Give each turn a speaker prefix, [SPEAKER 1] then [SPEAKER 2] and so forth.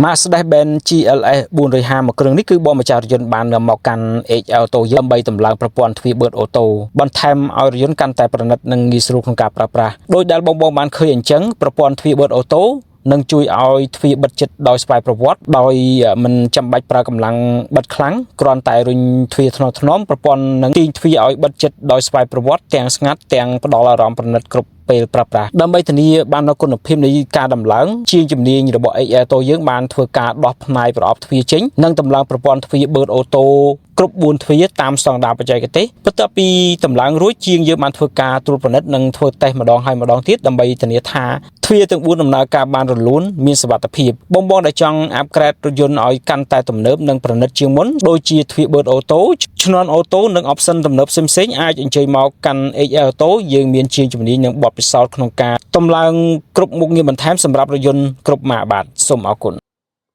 [SPEAKER 1] Mercedes-Benz GLS 450 គ្រឿងនេះគឺបងម្ចាស់រថយន្តបានមកកាន់ HL Auto យើងដើម្បីតម្លើងប្រព័ន្ធទ្វារបឺតអូតូបន្ថែមឲ្យរថយន្តកាន់តែប្រណិតនិងងាយស្រួលក្នុងការប្រើប្រាស់ដោយដែលបងបានឃើញអញ្ចឹងប្រព័ន្ធទ្វារបឺតអូតូនឹងជួយឲ្យទ្វារបិទចិត្តដោយស្វ័យប្រវត្តិដោយមិនចាំបាច់ប្រើកម្លាំងបិទខ្លាំងគ្រាន់តែរុញទ្វារថ្នមប្រព័ន្ធនឹងទាញទ្វារឲ្យបិទចិត្តដោយស្វ័យប្រវត្តិទាំងស្ងាត់ទាំងផ្ដល់អារម្មណ៍ប្រណិតគ្រប់ពេលប្រើប្រាស់ដើម្បីធានាបាននូវគុណភាពនៃការដំឡើងជាជំនាញរបស់ HL Auto យើងបានធ្វើការដោះផ្នែកប្រអប់ទ្វារចេញនិងតម្លើងប្រព័ន្ធទ្វារបឺតអូតូគ្រប់4ទ្វារតាមស្តង់ដារបច្ចេកទេសបន្ទាប់ពីតម្លើងរួចជាងយើងបានធ្វើការត្រួតពិនិត្យនិងធ្វើតេស្តម្ដងហើយម្ដងទៀតដើម្បីធានាថាទ្វារទាំង4ដំណើរការបានរលូនមានសុវត្ថិភាពបងដែលចង់អាប់ក្រេតរថយន្តឲ្យកាន់តែទំនើបនិងប្រណិតជាងមុនដូចជាទ្វារបឺតអូតូឈ្នាន់អូតូនិង option ទំនើបផ្សេងៗអាចអញ្ជើញមកកាន់ HL Auto យើងមានជាងជំនាញនិងបទពិសោធន៍ក្នុងការតម្លើងគ្រប់មុខងារបន្ថែមសម្រាប់រថយន្តគ្រប់ម៉ាកបាទសូមអរគុណ